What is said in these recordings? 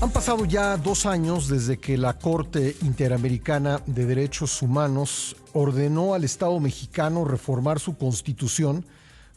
Han pasado ya 2 años desde que la Corte Interamericana de Derechos Humanos ordenó al Estado mexicano reformar su constitución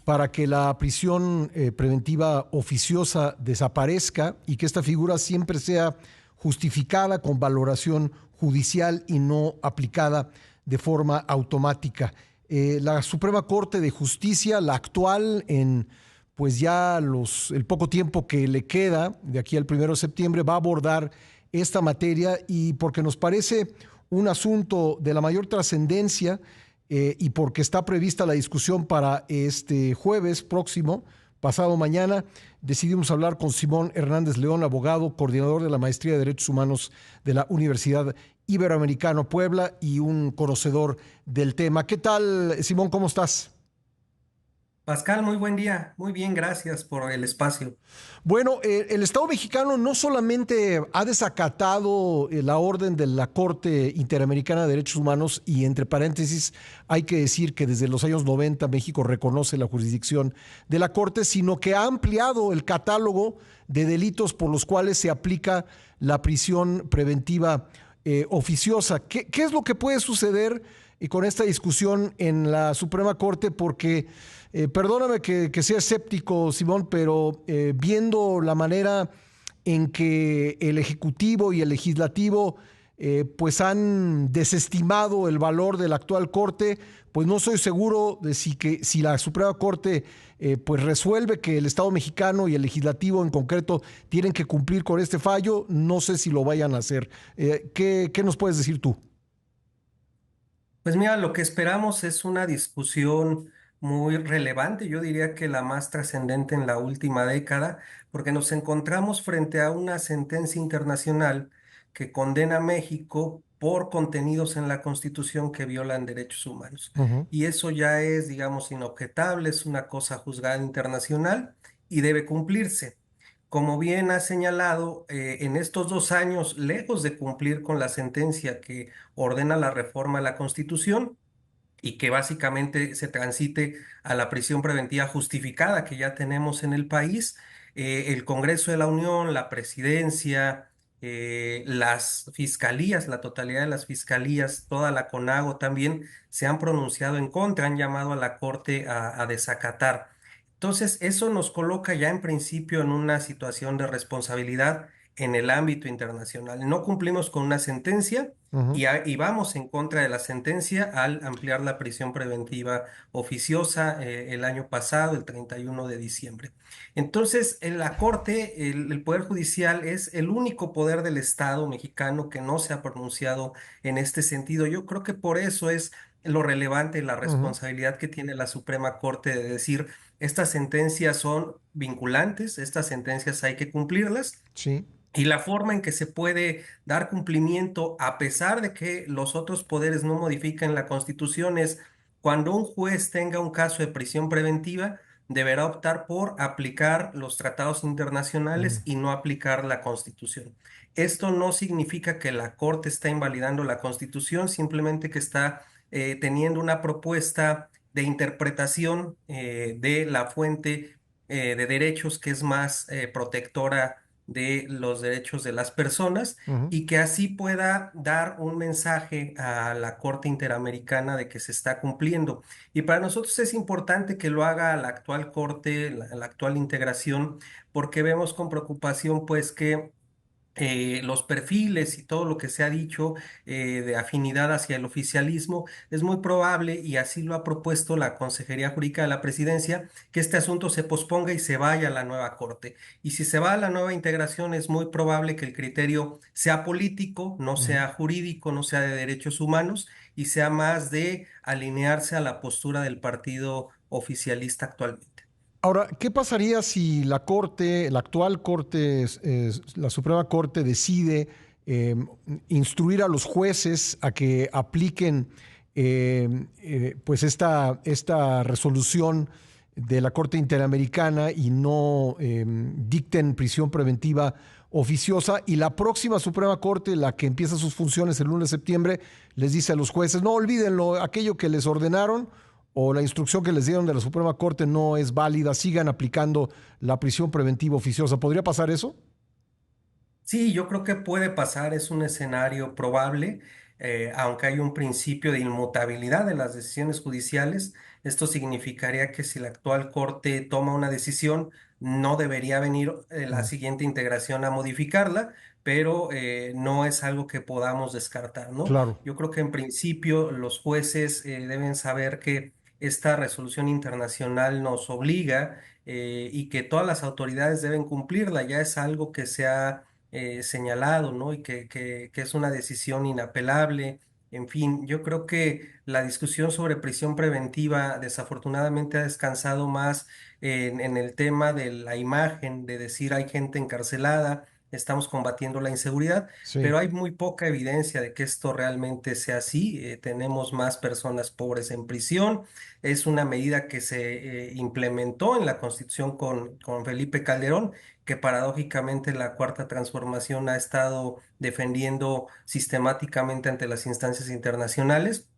para que la prisión preventiva oficiosa desaparezca y que esta figura siempre sea justificada con valoración judicial y no aplicada de forma automática. La Suprema Corte de Justicia, la actual, en pues ya el poco tiempo que le queda de aquí al 1 de septiembre, va a abordar esta materia, y porque nos parece un asunto de la mayor trascendencia y porque está prevista la discusión para este jueves próximo, pasado mañana, decidimos hablar con Simón Hernández León, abogado, coordinador de la Maestría de Derechos Humanos de la Universidad Iberoamericana Puebla y un conocedor del tema. ¿Qué tal, Simón? ¿Cómo estás? Pascal, muy buen día. Muy bien, gracias por el espacio. Bueno, el Estado mexicano no solamente ha desacatado la orden de la Corte Interamericana de Derechos Humanos, y entre paréntesis hay que decir que desde los años 90 México reconoce la jurisdicción de la Corte, sino que ha ampliado el catálogo de delitos por los cuales se aplica la prisión preventiva oficiosa. ¿Qué es lo que puede suceder con esta discusión en la Suprema Corte? Porque perdóname que sea escéptico, Simón, pero viendo la manera en que el Ejecutivo y el Legislativo pues han desestimado el valor de la actual Corte, pues no soy seguro de si la Suprema Corte pues resuelve que el Estado mexicano y el Legislativo en concreto tienen que cumplir con este fallo. No sé si lo vayan a hacer. ¿Qué nos puedes decir tú? Pues mira, lo que esperamos es una discusión muy relevante, yo diría que la más trascendente en la última década, porque nos encontramos frente a una sentencia internacional que condena a México por contenidos en la Constitución que violan derechos humanos. Ujú. Y eso ya es, digamos, inobjetable, es una cosa juzgada internacional y debe cumplirse. Como bien ha señalado, en estos 2 años, lejos de cumplir con la sentencia que ordena la reforma a la Constitución y que básicamente se transite a la prisión preventiva justificada que ya tenemos en el país, el Congreso de la Unión, la Presidencia, las fiscalías, la totalidad de las fiscalías, toda la CONAGO también se han pronunciado en contra, han llamado a la Corte a desacatar. Entonces, eso nos coloca ya en principio en una situación de responsabilidad en el ámbito internacional. No cumplimos con una sentencia Ujú. y vamos en contra de la sentencia al ampliar la prisión preventiva oficiosa el año pasado, el 31 de diciembre. Entonces, en la Corte, el Poder Judicial es el único poder del Estado mexicano que no se ha pronunciado en este sentido. Yo creo que por eso es lo relevante, la Ujú. responsabilidad que tiene la Suprema Corte de decir, estas sentencias son vinculantes, estas sentencias hay que cumplirlas. Sí. Y la forma en que se puede dar cumplimiento, a pesar de que los otros poderes no modifiquen la Constitución, es cuando un juez tenga un caso de prisión preventiva, deberá optar por aplicar los tratados internacionales Ujú. y no aplicar la Constitución. Esto no significa que la Corte está invalidando la Constitución, simplemente que está teniendo una propuesta de interpretación de la fuente de derechos que es más protectora de los derechos de las personas Ujú. y que así pueda dar un mensaje a la Corte Interamericana de que se está cumpliendo. Y para nosotros es importante que lo haga la actual Corte, la actual integración, porque vemos con preocupación pues que los perfiles y todo lo que se ha dicho de afinidad hacia el oficialismo, es muy probable, y así lo ha propuesto la Consejería Jurídica de la Presidencia, que este asunto se posponga y se vaya a la nueva Corte. Y si se va a la nueva integración, es muy probable que el criterio sea político, no Ujú. sea jurídico, no sea de derechos humanos, y sea más de alinearse a la postura del partido oficialista actualmente. Ahora, ¿qué pasaría si la Corte, la actual Corte, la Suprema Corte decide eh, instruir a los jueces a que apliquen pues esta resolución de la Corte Interamericana y no dicten prisión preventiva oficiosa, y la próxima Suprema Corte, la que empieza sus funciones el 1 de septiembre, les dice a los jueces, no olvídenlo, aquello que les ordenaron o la instrucción que les dieron de la Suprema Corte no es válida, sigan aplicando la prisión preventiva oficiosa? ¿Podría pasar eso? Sí, yo creo que puede pasar, es un escenario probable, aunque hay un principio de inmutabilidad de las decisiones judiciales. Esto significaría que si la actual Corte toma una decisión, no debería venir la Mm, siguiente integración a modificarla, pero no es algo que podamos descartar, ¿no? claro, Yo creo que en principio los jueces deben saber que esta resolución internacional nos obliga y que todas las autoridades deben cumplirla. Ya es algo que se ha señalado, ¿no? Y que es una decisión inapelable. En fin, yo creo que la discusión sobre prisión preventiva desafortunadamente ha descansado más en el tema de la imagen, de decir hay gente encarcelada, estamos combatiendo la inseguridad, sí, pero hay muy poca evidencia de que esto realmente sea así. Tenemos más personas pobres en prisión. Es una medida que se implementó en la Constitución con Felipe Calderón, que paradójicamente la Cuarta Transformación ha estado defendiendo sistemáticamente ante las instancias internacionales,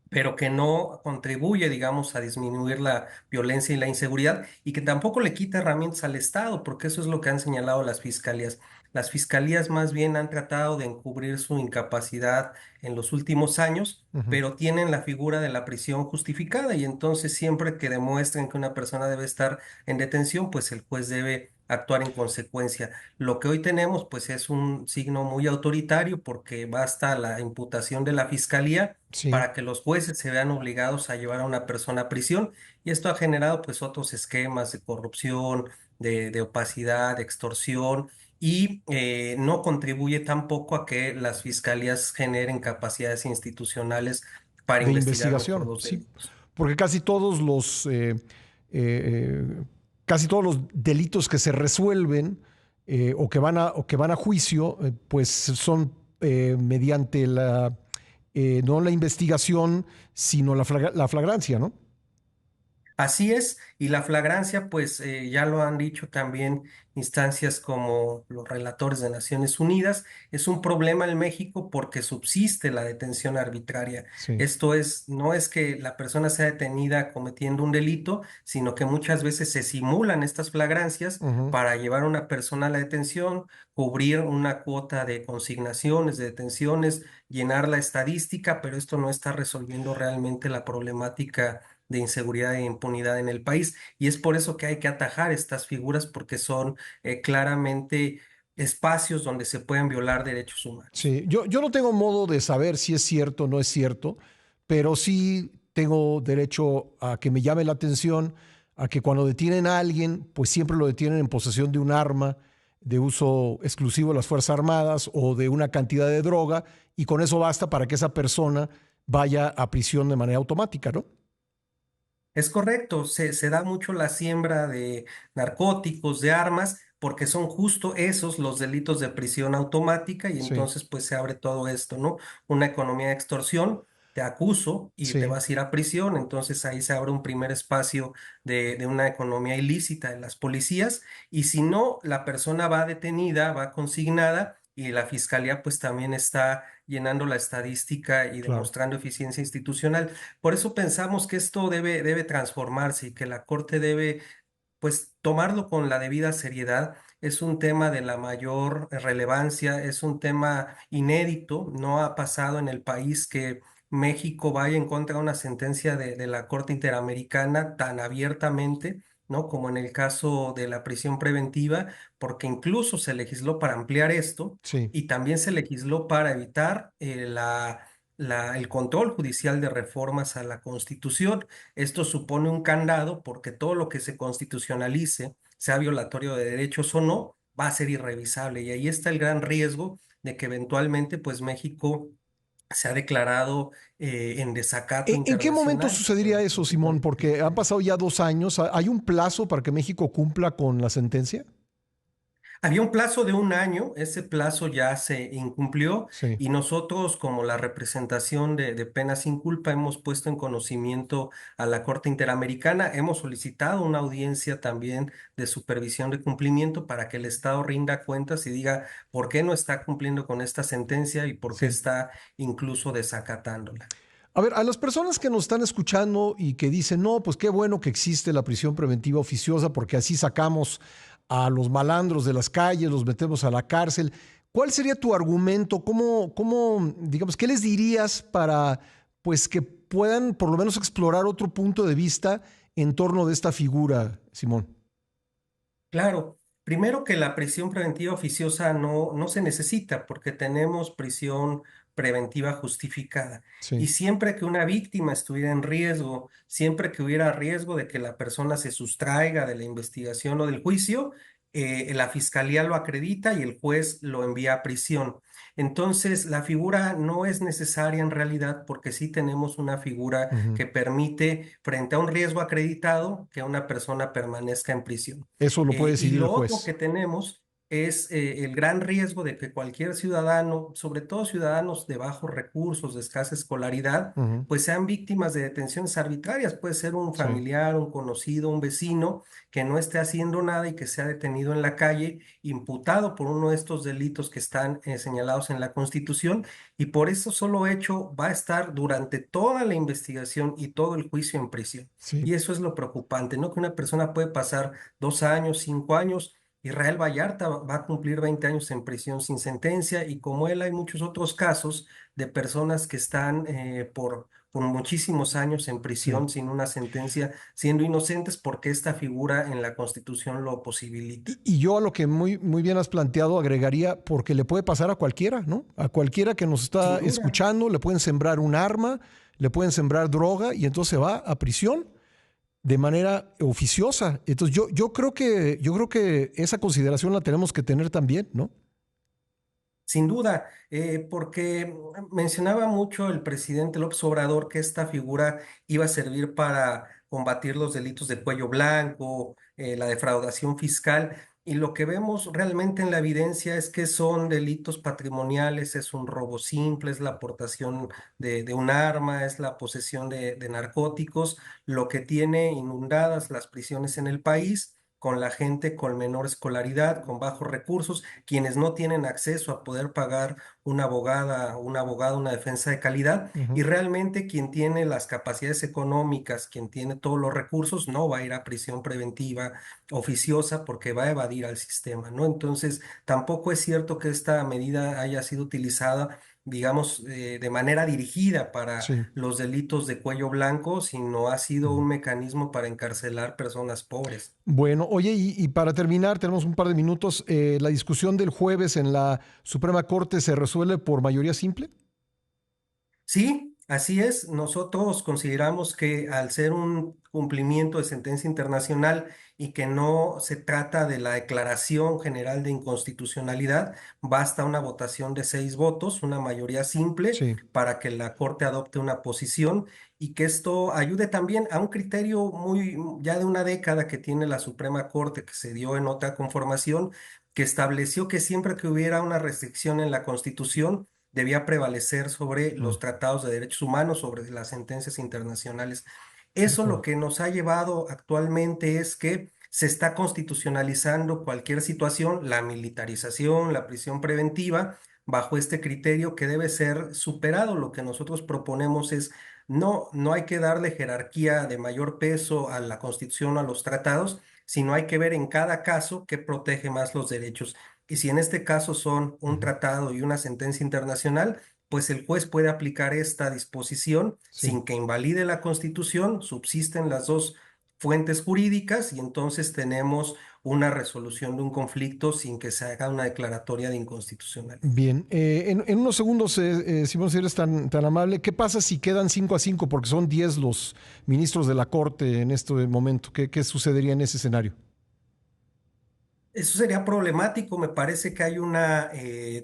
pero que no contribuye, digamos, a disminuir la violencia y la inseguridad y que tampoco le quita herramientas al Estado, porque eso es lo que han señalado las fiscalías. Las fiscalías más bien han tratado de encubrir su incapacidad en los últimos años, ujú, pero tienen la figura de la prisión justificada y entonces siempre que demuestren que una persona debe estar en detención, pues el juez debe actuar en consecuencia. Lo que hoy tenemos, pues es un signo muy autoritario porque basta la imputación de la fiscalía sí, para que los jueces se vean obligados a llevar a una persona a prisión. Y esto ha generado pues otros esquemas de corrupción, de opacidad, de extorsión y no contribuye tampoco a que las fiscalías generen capacidades institucionales para de investigar mejor investigación, los sí, delitos. porque eh, casi todos los delitos que se resuelven o que van a juicio, pues son mediante no la investigación, sino la flagrancia, ¿no? Así es, y la flagrancia, pues ya lo han dicho también instancias como los relatores de Naciones Unidas, es un problema en México porque subsiste la detención arbitraria. Sí. Esto es, no es que la persona sea detenida cometiendo un delito, sino que muchas veces se simulan estas flagrancias Ujú. para llevar a una persona a la detención, cubrir una cuota de consignaciones, de detenciones, llenar la estadística, pero esto no está resolviendo realmente la problemática de inseguridad e impunidad en el país. Y es por eso que hay que atajar estas figuras porque son claramente espacios donde se pueden violar derechos humanos. Sí, yo no tengo modo de saber si es cierto o no es cierto, pero sí tengo derecho a que me llame la atención, a que cuando detienen a alguien, pues siempre lo detienen en posesión de un arma de uso exclusivo de las Fuerzas Armadas o de una cantidad de droga, y con eso basta para que esa persona vaya a prisión de manera automática, ¿no? Es correcto, se da mucho la siembra de narcóticos, de armas, porque son justo esos los delitos de prisión automática y Sí, entonces pues se abre todo esto, ¿no? Una economía de extorsión, te acuso y te sí, vas a ir a prisión, entonces ahí se abre un primer espacio de una economía ilícita en las policías y si no, la persona va detenida, va consignada y la fiscalía pues también está llenando la estadística y claro. demostrando eficiencia institucional. Por eso pensamos que esto debe transformarse y que la Corte debe, pues, tomarlo con la debida seriedad. Es un tema de la mayor relevancia, es un tema inédito. No ha pasado en el país que México vaya en contra de una sentencia de la Corte Interamericana tan abiertamente, ¿no? Como en el caso de la prisión preventiva, porque incluso se legisló para ampliar esto Sí, y también se legisló para evitar el control judicial de reformas a la Constitución. Esto supone un candado porque todo lo que se constitucionalice, sea violatorio de derechos o no, va a ser irrevisable. Y ahí está el gran riesgo de que eventualmente, pues México se ha declarado en desacato ¿En qué momento internacional. sucedería eso, Simón? Porque han pasado ya 2 años. ¿Hay un plazo para que México cumpla con la sentencia? Había un plazo de un año, ese plazo ya se incumplió Sí. y nosotros como la representación de penas sin culpa hemos puesto en conocimiento a la Corte Interamericana, hemos solicitado una audiencia también de supervisión de cumplimiento para que el Estado rinda cuentas y diga por qué no está cumpliendo con esta sentencia y por qué Sí. está incluso desacatándola. A ver, a las personas que nos están escuchando y que dicen, no, pues qué bueno que existe la prisión preventiva oficiosa porque así sacamos a los malandros de las calles, los metemos a la cárcel. ¿Cuál sería tu argumento? Digamos, qué les dirías para pues que puedan por lo menos explorar otro punto de vista en torno de esta figura, Simón? Claro, primero que la prisión preventiva oficiosa no se necesita porque tenemos prisión preventiva justificada. Y Sí. siempre que una víctima estuviera en riesgo, siempre que hubiera riesgo de que la persona se sustraiga de la investigación o del juicio, la fiscalía lo acredita y el juez lo envía a prisión. Entonces, la figura no es necesaria en realidad porque sí tenemos una figura Ujú. que permite, frente a un riesgo acreditado, que una persona permanezca en prisión. Eso lo puede Y decidir el lo otro juez. que tenemos es el gran riesgo de que cualquier ciudadano, sobre todo ciudadanos de bajos recursos, de escasa escolaridad, Ujú. pues sean víctimas de detenciones arbitrarias. Puede ser un Sí. familiar, un conocido, un vecino que no esté haciendo nada y que sea detenido en la calle, imputado por uno de estos delitos que están señalados en la Constitución, y por eso solo hecho va a estar durante toda la investigación y todo el juicio en prisión. Sí. Y eso es lo preocupante, ¿no? Que una persona puede pasar 2 años, 5 años. Israel Vallarta va a cumplir 20 años en prisión sin sentencia, y como él hay muchos otros casos de personas que están por muchísimos años en Sí. prisión sin una sentencia, siendo inocentes porque esta figura en la Constitución lo posibilita. Y yo a lo que muy bien has planteado agregaría, porque le puede pasar a cualquiera, ¿no? A cualquiera que nos está Sin duda. escuchando, le pueden sembrar un arma, le pueden sembrar droga y entonces se va a prisión de manera oficiosa. Entonces yo creo que esa consideración la tenemos que tener también, ¿no? Sin duda, porque mencionaba mucho el presidente López Obrador que esta figura iba a servir para combatir los delitos de cuello blanco, la defraudación fiscal, y lo que vemos realmente en la evidencia es que son delitos patrimoniales, es un robo simple, es la aportación de un arma, es la posesión de narcóticos, lo que tiene inundadas las prisiones en el país, con la gente con menor escolaridad, con bajos recursos, quienes no tienen acceso a poder pagar una abogada, un abogado, una defensa de calidad, y Ujú. realmente quien tiene las capacidades económicas, quien tiene todos los recursos, no va a ir a prisión preventiva oficiosa porque va a evadir al sistema, ¿no? Entonces, tampoco es cierto que esta medida haya sido utilizada, digamos, de manera dirigida para Sí. los delitos de cuello blanco, sino ha sido Ujú. un mecanismo para encarcelar personas pobres. Bueno, oye, y para terminar, tenemos un par de minutos. La discusión del jueves en la Suprema Corte se resuelve por mayoría simple. Sí, así es. Nosotros consideramos que al ser un cumplimiento de sentencia internacional y que no se trata de la declaración general de inconstitucionalidad, basta una votación de 6 votos, una mayoría simple, Sí. para que la Corte adopte una posición, y que esto ayude también a un criterio muy ya de una década que tiene la Suprema Corte, que se dio en otra conformación, que estableció que siempre que hubiera una restricción en la Constitución, debía prevalecer sobre Mm. los tratados de derechos humanos, sobre las sentencias internacionales. De Eso lo acuerdo. que nos ha llevado actualmente es que se está constitucionalizando cualquier situación, la militarización, la prisión preventiva, bajo este criterio que debe ser superado. Lo que nosotros proponemos es no hay que darle jerarquía de mayor peso a la Constitución o a los tratados, sino hay que ver en cada caso qué protege más los derechos. Y si en este caso son un Ujú. tratado y una sentencia internacional, pues el juez puede aplicar esta disposición Sí. sin que invalide la Constitución, subsisten las dos fuentes jurídicas y entonces tenemos una resolución de un conflicto sin que se haga una declaratoria de inconstitucionalidad. Bien, en unos segundos, Simón, si eres tan amable, ¿qué pasa si quedan 5-5? Porque son 10 los ministros de la Corte en este momento. ¿Qué sucedería en ese escenario? Eso sería problemático. Me parece que hay una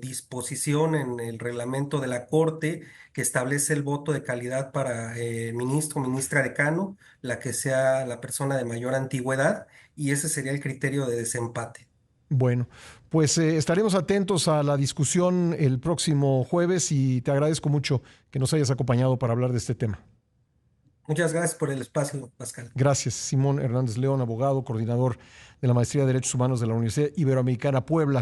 disposición en el reglamento de la Corte que establece el voto de calidad para ministro, ministra decano, la que sea la persona de mayor antigüedad, y ese sería el criterio de desempate. Bueno, pues estaremos atentos a la discusión el próximo jueves y te agradezco mucho que nos hayas acompañado para hablar de este tema. Muchas gracias por el espacio, Pascal. Gracias, Simón Hernández León, abogado, coordinador de la Maestría de Derechos Humanos de la Universidad Iberoamericana Puebla.